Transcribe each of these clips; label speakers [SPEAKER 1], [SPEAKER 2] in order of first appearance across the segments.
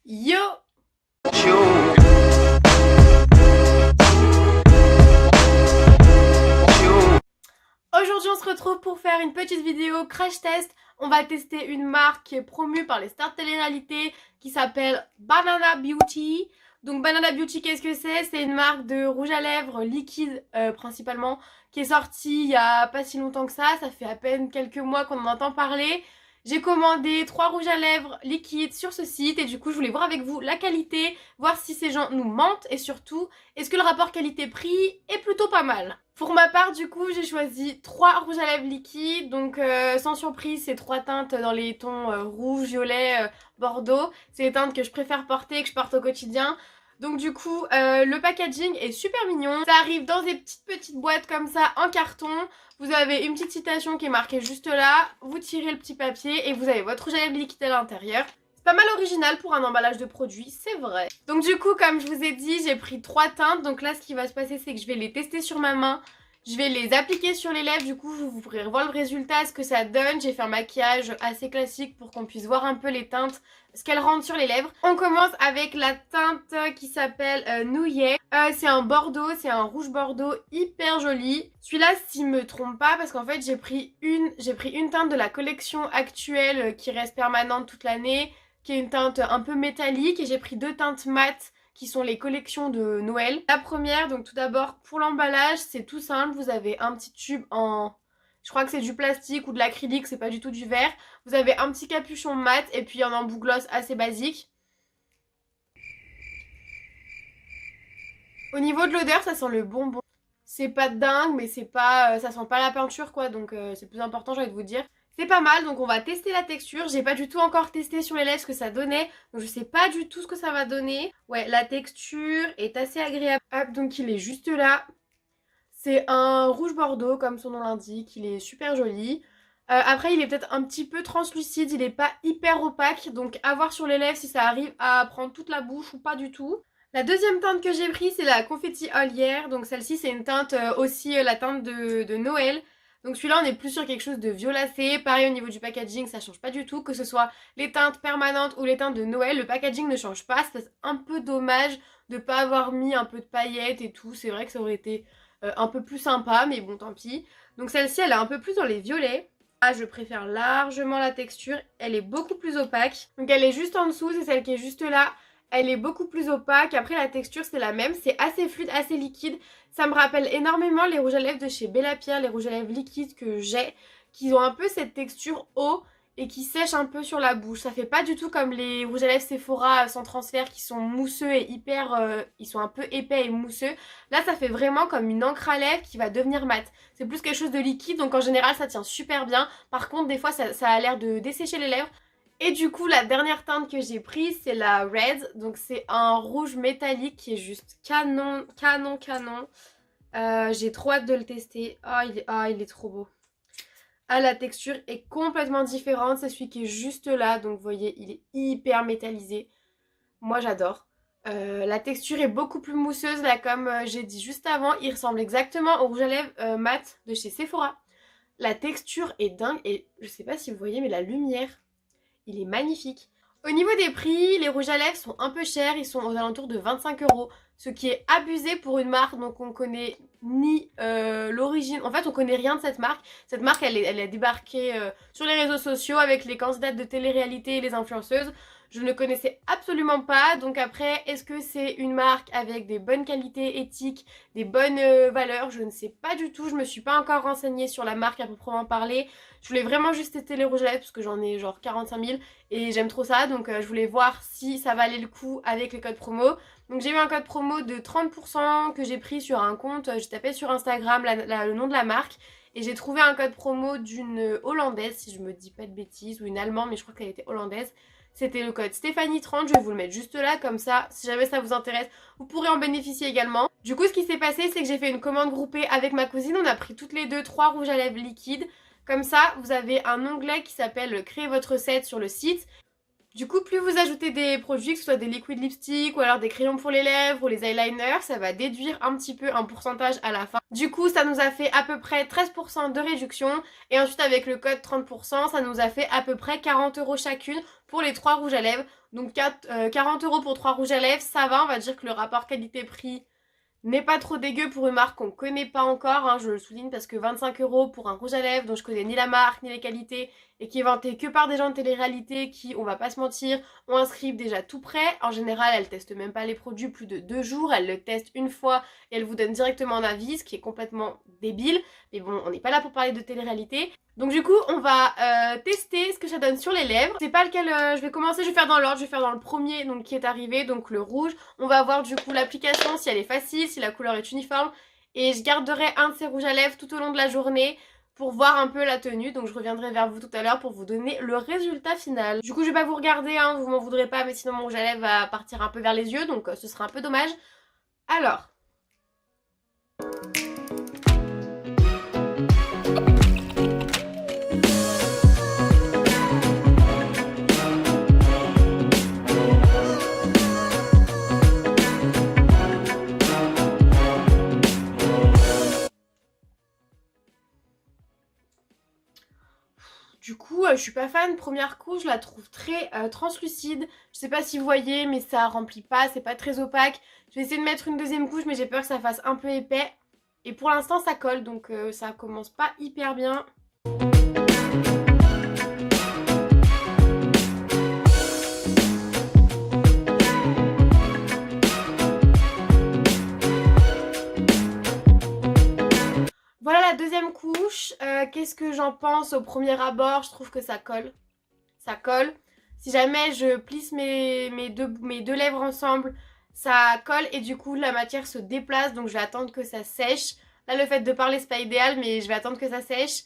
[SPEAKER 1] Yo! Aujourd'hui on se retrouve pour faire une petite vidéo crash test. On va tester une marque qui est promue par les stars de télé-réalité qui s'appelle Banana Beauty. Donc Banana Beauty, qu'est-ce que c'est? C'est une marque de rouge à lèvres liquide principalement qui est sortie il y a pas si longtemps que ça fait à peine quelques mois qu'on en entend parler. J'ai commandé 3 rouges à lèvres liquides sur ce site et du coup je voulais voir avec vous la qualité, voir si ces gens nous mentent et surtout est-ce que le rapport qualité-prix est plutôt pas mal. Pour ma part du coup j'ai choisi 3 rouges à lèvres liquides, donc sans surprise c'est 3 teintes dans les tons rouge, violet, bordeaux. C'est les teintes que je préfère porter et que je porte au quotidien. Donc du coup le packaging est super mignon, ça arrive dans des petites boîtes comme ça en carton. Vous avez une petite citation qui est marquée juste là, vous tirez le petit papier et vous avez votre rouge à lèvres liquide à l'intérieur. C'est pas mal original pour un emballage de produits, c'est vrai. Donc du coup, comme je vous ai dit, j'ai pris 3 teintes. Donc là, ce qui va se passer, c'est que je vais les tester sur ma main. Je vais les appliquer sur les lèvres, du coup vous pourrez voir le résultat, ce que ça donne. J'ai fait un maquillage assez classique pour qu'on puisse voir un peu les teintes, ce qu'elles rendent sur les lèvres. On commence avec la teinte qui s'appelle Nouillet. C'est un bordeaux, c'est un rouge bordeaux hyper joli. Celui-là, s'il me trompe pas, parce qu'en fait j'ai pris une teinte de la collection actuelle qui reste permanente toute l'année, qui est une teinte un peu métallique, et j'ai pris 2 teintes mates qui sont les collections de Noël. La première, donc tout d'abord pour l'emballage, c'est tout simple, vous avez un petit tube en... Je crois que c'est du plastique ou de l'acrylique, c'est pas du tout du verre. Vous avez un petit capuchon mat et puis un embout gloss assez basique. Au niveau de l'odeur, ça sent le bonbon. C'est pas dingue, mais c'est pas, ça sent pas la peinture quoi, donc c'est plus important, j'ai envie de vous dire. C'est pas mal, donc on va tester la texture. J'ai pas du tout encore testé sur les lèvres ce que ça donnait, donc je sais pas du tout ce que ça va donner. Ouais, la texture est assez agréable. Hop, donc il est juste là. C'est un rouge bordeaux, comme son nom l'indique, il est super joli. Après, il est peut-être un petit peu translucide, il est pas hyper opaque, donc à voir sur les lèvres si ça arrive à prendre toute la bouche ou pas du tout. La deuxième teinte que j'ai prise, c'est la Confetti All Year. Donc celle-ci, c'est une teinte aussi la teinte de Noël. Donc celui-là, on est plus sur quelque chose de violacé. Pareil, au niveau du packaging, ça change pas du tout. Que ce soit les teintes permanentes ou les teintes de Noël, le packaging ne change pas. C'est un peu dommage de pas avoir mis un peu de paillettes et tout. C'est vrai que ça aurait été un peu plus sympa, mais bon, tant pis. Donc celle-ci, elle est un peu plus dans les violets. Ah, je préfère largement la texture. Elle est beaucoup plus opaque. Donc elle est juste en dessous, c'est celle qui est juste là. Elle est beaucoup plus opaque. Après, la texture, c'est la même. C'est assez fluide, assez liquide. Ça me rappelle énormément les rouges à lèvres de chez Bella Pierre, les rouges à lèvres liquides que j'ai, qui ont un peu cette texture eau et qui sèchent un peu sur la bouche. Ça fait pas du tout comme les rouges à lèvres Sephora sans transfert qui sont mousseux et hyper... ils sont un peu épais et mousseux. Là, ça fait vraiment comme une encre à lèvres qui va devenir mate. C'est plus quelque chose de liquide, donc en général, ça tient super bien. Par contre, des fois, ça a l'air de dessécher les lèvres. Et du coup, la dernière teinte que j'ai prise, c'est la Red. Donc c'est un rouge métallique qui est juste canon, canon, canon. J'ai trop hâte de le tester. Il est trop beau. Ah, la texture est complètement différente. C'est celui qui est juste là. Donc vous voyez, il est hyper métallisé. Moi, j'adore. La texture est beaucoup plus mousseuse. Là, comme j'ai dit juste avant, il ressemble exactement au rouge à lèvres mat de chez Sephora. La texture est dingue. Et je sais pas si vous voyez, mais la lumière... il est magnifique. Au niveau des prix, les rouges à lèvres sont un peu chers, ils sont aux alentours de 25 €, ce qui est abusé pour une marque donc on connaît ni l'origine, en fait on connaît rien de cette marque. Cette marque elle a débarqué sur les réseaux sociaux avec les candidates de télé-réalité et les influenceuses. Je ne connaissais absolument pas, donc après est-ce que c'est une marque avec des bonnes qualités éthiques, des bonnes valeurs? Je ne sais pas du tout, je me suis pas encore renseignée sur la marque à proprement parler. Je voulais vraiment juste tester les rouges à lèvres parce que j'en ai genre 45 000 et j'aime trop ça, donc je voulais voir si ça valait le coup avec les codes promo. Donc j'ai eu un code promo de 30% que j'ai pris sur un compte, j'ai tapé sur Instagram le nom de la marque et j'ai trouvé un code promo d'une hollandaise, si je me dis pas de bêtises, ou une allemande, mais je crois qu'elle était hollandaise. C'était le code Stéphanie30, je vais vous le mettre juste là, comme ça, si jamais ça vous intéresse, vous pourrez en bénéficier également. Du coup, ce qui s'est passé, c'est que j'ai fait une commande groupée avec ma cousine, on a pris toutes les deux 3 rouges à lèvres liquides. Comme ça, vous avez un onglet qui s'appelle Créer votre recette sur le site. Du coup, plus vous ajoutez des produits, que ce soit des liquid lipstick ou alors des crayons pour les lèvres ou les eyeliners, ça va déduire un petit peu un pourcentage à la fin. Du coup, ça nous a fait à peu près 13% de réduction. Et ensuite, avec le code 30%, ça nous a fait à peu près 40 € chacune pour les 3 rouges à lèvres. Donc 40 € pour 3 rouges à lèvres, ça va, on va dire que le rapport qualité-prix n'est pas trop dégueu pour une marque qu'on connaît pas encore, hein, je le souligne parce que 25 € pour un rouge à lèvres dont je connais ni la marque ni les qualités et qui est vanté que par des gens de télé-réalité qui, on va pas se mentir, ont un script déjà tout prêt. En général, elles testent même pas les produits plus de 2 jours, elles le testent une fois et elles vous donnent directement un avis, ce qui est complètement débile. Mais bon, on n'est pas là pour parler de télé-réalité. Donc du coup, on va tester ce que ça donne sur les lèvres. Je sais pas lequel je vais commencer, je vais faire dans l'ordre, je vais faire dans le premier donc qui est arrivé, donc le rouge. On va voir du coup l'application, si elle est facile, si la couleur est uniforme. Et je garderai un de ces rouges à lèvres tout au long de la journée pour voir un peu la tenue. Donc je reviendrai vers vous tout à l'heure pour vous donner le résultat final. Du coup, je vais pas vous regarder, hein, vous m'en voudrez pas, mais sinon mon rouge à lèvres va partir un peu vers les yeux, donc ce sera un peu dommage. Alors... Du coup, je suis pas fan. Première couche, je la trouve très translucide. Je sais pas si vous voyez, mais ça remplit pas, c'est pas très opaque. Je vais essayer de mettre une deuxième couche, mais j'ai peur que ça fasse un peu épais. Et pour l'instant, ça colle, donc ça commence pas hyper bien. Voilà la deuxième couche. Qu'est-ce que j'en pense au premier abord? Je trouve que ça colle. Ça colle. Si jamais je plisse mes deux lèvres ensemble, ça colle et du coup la matière se déplace. Donc je vais attendre que ça sèche. Là, le fait de parler, c'est pas idéal, mais je vais attendre que ça sèche.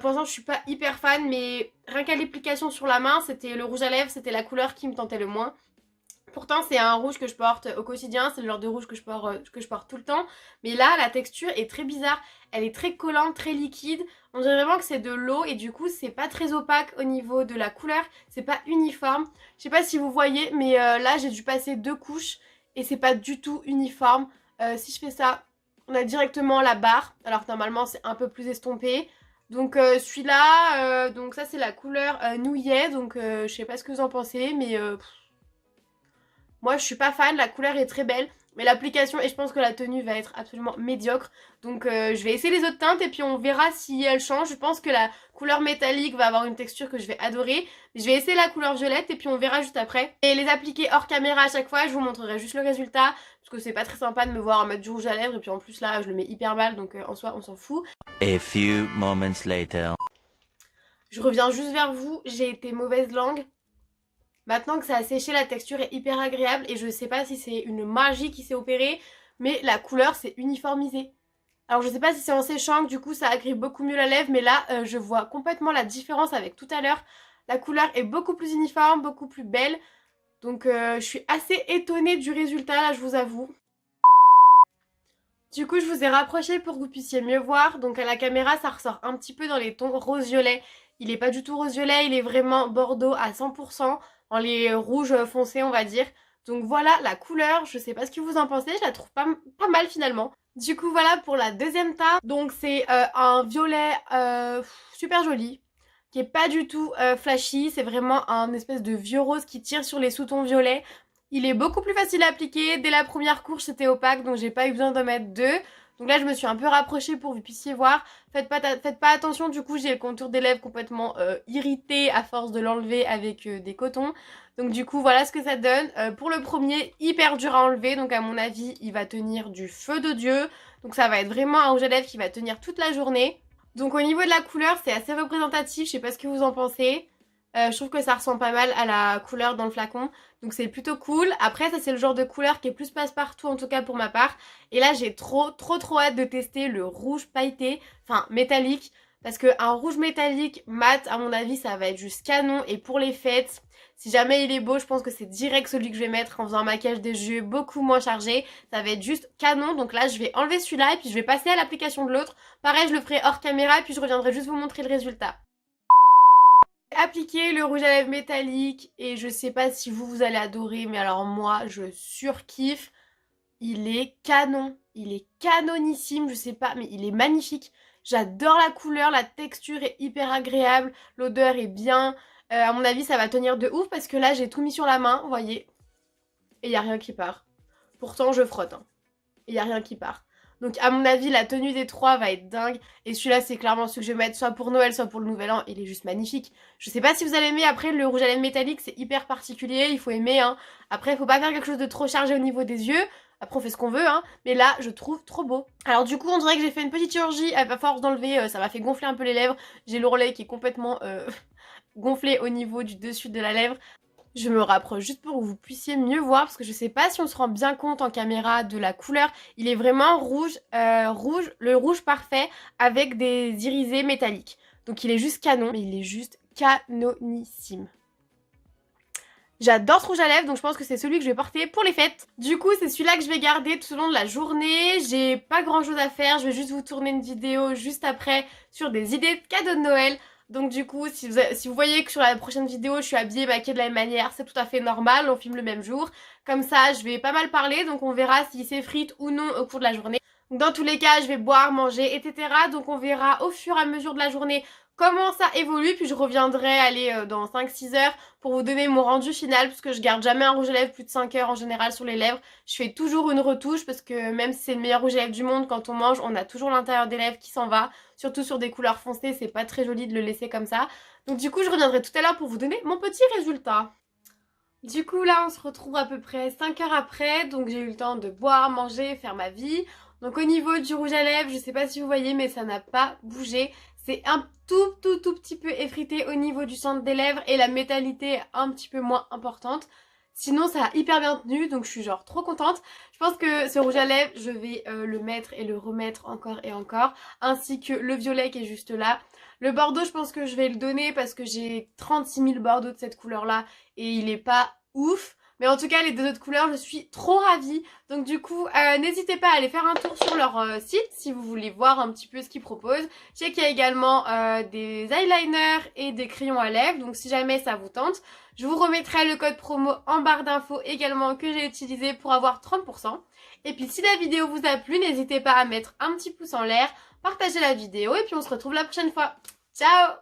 [SPEAKER 1] Pour l'instant, je suis pas hyper fan, mais rien qu'à l'application sur la main, c'était le rouge à lèvres, c'était la couleur qui me tentait le moins. Pourtant, c'est un rouge que je porte au quotidien, c'est le genre de rouge que je porte tout le temps. Mais là, la texture est très bizarre. Elle est très collante, très liquide. On dirait vraiment que c'est de l'eau et du coup, c'est pas très opaque au niveau de la couleur. C'est pas uniforme. Je sais pas si vous voyez, mais là, j'ai dû passer 2 couches et c'est pas du tout uniforme. Si je fais ça, on a directement la barre. Alors que normalement, c'est un peu plus estompé. Donc celui-là, donc ça, c'est la couleur nouillet. Donc je sais pas ce que vous en pensez, mais... moi, je suis pas fan, la couleur est très belle, mais l'application et je pense que la tenue va être absolument médiocre. Donc je vais essayer les autres teintes et puis on verra si elles changent. Je pense que la couleur métallique va avoir une texture que je vais adorer. Je vais essayer la couleur violette et puis on verra juste après. Et les appliquer hors caméra à chaque fois, je vous montrerai juste le résultat. Parce que c'est pas très sympa de me voir mettre du rouge à lèvres et puis en plus là, je le mets hyper mal, donc en soi, on s'en fout.
[SPEAKER 2] A few moments later.
[SPEAKER 1] Je reviens juste vers vous, j'ai été mauvaise langue. Maintenant que ça a séché, la texture est hyper agréable et je sais pas si c'est une magie qui s'est opérée, mais la couleur s'est uniformisée. Alors je sais pas si c'est en séchant que du coup ça agrippe beaucoup mieux la lèvre, mais là je vois complètement la différence avec tout à l'heure. La couleur est beaucoup plus uniforme, beaucoup plus belle. Donc je suis assez étonnée du résultat là, je vous avoue. Du coup je vous ai rapproché pour que vous puissiez mieux voir. Donc à la caméra ça ressort un petit peu dans les tons rose-violet. Il est pas du tout rose-violet, il est vraiment bordeaux à 100%. En les rouges foncés on va dire. Donc voilà la couleur, je sais pas ce que vous en pensez, je la trouve pas mal finalement. Du coup voilà pour la deuxième teinte. Donc c'est un violet super joli, qui est pas du tout flashy, c'est vraiment un espèce de vieux rose qui tire sur les sous-tons violets. Il est beaucoup plus facile à appliquer, dès la première couche c'était opaque donc j'ai pas eu besoin d'en mettre deux. Donc là je me suis un peu rapprochée pour que vous puissiez voir. Faites pas attention, du coup j'ai le contour des lèvres complètement irrité à force de l'enlever avec des cotons. Donc du coup voilà ce que ça donne. Pour le premier, hyper dur à enlever, donc à mon avis il va tenir du feu de Dieu. Donc ça va être vraiment un rouge à lèvres qui va tenir toute la journée. Donc au niveau de la couleur c'est assez représentatif, je sais pas ce que vous en pensez. Je trouve que ça ressemble pas mal à la couleur dans le flacon. Donc c'est plutôt cool. Après ça c'est le genre de couleur qui est plus passe-partout en tout cas pour ma part. Et là j'ai trop hâte de tester le rouge pailleté, enfin métallique. Parce qu'un rouge métallique mat à mon avis ça va être juste canon. Et pour les fêtes, si jamais il est beau, je pense que c'est direct celui que je vais mettre en faisant un maquillage des yeux beaucoup moins chargé. Ça va être juste canon. Donc là je vais enlever celui-là et puis je vais passer à l'application de l'autre. Pareil je le ferai hors caméra et puis je reviendrai juste vous montrer le résultat. Appliquer le rouge à lèvres métallique et je sais pas si vous allez adorer, mais alors moi je surkiffe. Il est canon, il est canonissime, je sais pas, mais il est magnifique. J'adore la couleur, la texture est hyper agréable, l'odeur est bien. À mon avis, ça va tenir de ouf parce que là, j'ai tout mis sur la main, vous voyez. Et il n'y a rien qui part. Pourtant, je frotte. Hein. Et il n'y a rien qui part. Donc à mon avis, la tenue des 3 va être dingue. Et celui-là, c'est clairement celui que je vais mettre soit pour Noël, soit pour le Nouvel An. Il est juste magnifique. Je sais pas si vous allez aimer. Après, le rouge à lèvres métallique, c'est hyper particulier. Il faut aimer. Hein. Après, il faut pas faire quelque chose de trop chargé au niveau des yeux. Après, on fait ce qu'on veut. Hein. Mais là, je trouve trop beau. Alors du coup, on dirait que j'ai fait une petite chirurgie. À force d'enlever, ça m'a fait gonfler un peu les lèvres. J'ai l'ourlet qui est complètement gonflé au niveau du dessus de la lèvre. Je me rapproche juste pour que vous puissiez mieux voir parce que je sais pas si on se rend bien compte en caméra de la couleur. Il est vraiment rouge, le rouge parfait avec des irisés métalliques. Donc il est juste canon, mais il est juste canonissime. J'adore ce rouge à lèvres, donc je pense que c'est celui que je vais porter pour les fêtes. Du coup, c'est celui-là que je vais garder tout au long de la journée. J'ai pas grand chose à faire, je vais juste vous tourner une vidéo juste après sur des idées de cadeaux de Noël. Donc du coup, si vous voyez que sur la prochaine vidéo, je suis habillée, maquillée de la même manière, c'est tout à fait normal, on filme le même jour. Comme ça, je vais pas mal parler, donc on verra si s'effrite ou non au cours de la journée. Dans tous les cas, je vais boire, manger, etc. Donc on verra au fur et à mesure de la journée comment ça évolue, puis je reviendrai dans 5-6 heures pour vous donner mon rendu final, parce que je garde jamais un rouge à lèvres plus de 5 heures en général sur les lèvres. Je fais toujours une retouche, parce que même si c'est le meilleur rouge à lèvres du monde, quand on mange, on a toujours l'intérieur des lèvres qui s'en va. Surtout sur des couleurs foncées, c'est pas très joli de le laisser comme ça. Donc du coup, je reviendrai tout à l'heure pour vous donner mon petit résultat. Du coup, là, on se retrouve à peu près 5 heures après, donc j'ai eu le temps de boire, manger, faire ma vie. Donc au niveau du rouge à lèvres, je sais pas si vous voyez, mais ça n'a pas bougé. C'est un tout petit peu effrité au niveau du centre des lèvres et la métallité est un petit peu moins importante. Sinon, ça a hyper bien tenu, donc je suis genre trop contente. Je pense que ce rouge à lèvres, je vais le mettre et le remettre encore et encore. Ainsi que le violet qui est juste là. Le bordeaux, je pense que je vais le donner parce que j'ai 36 000 bordeaux de cette couleur-là et il est pas ouf. Mais en tout cas, les deux autres couleurs, je suis trop ravie. Donc du coup, n'hésitez pas à aller faire un tour sur leur site si vous voulez voir un petit peu ce qu'ils proposent. Je sais qu'il y a également des eyeliners et des crayons à lèvres. Donc si jamais ça vous tente, je vous remettrai le code promo en barre d'infos également que j'ai utilisé pour avoir 30%. Et puis si la vidéo vous a plu, n'hésitez pas à mettre un petit pouce en l'air, partager la vidéo et puis on se retrouve la prochaine fois. Ciao!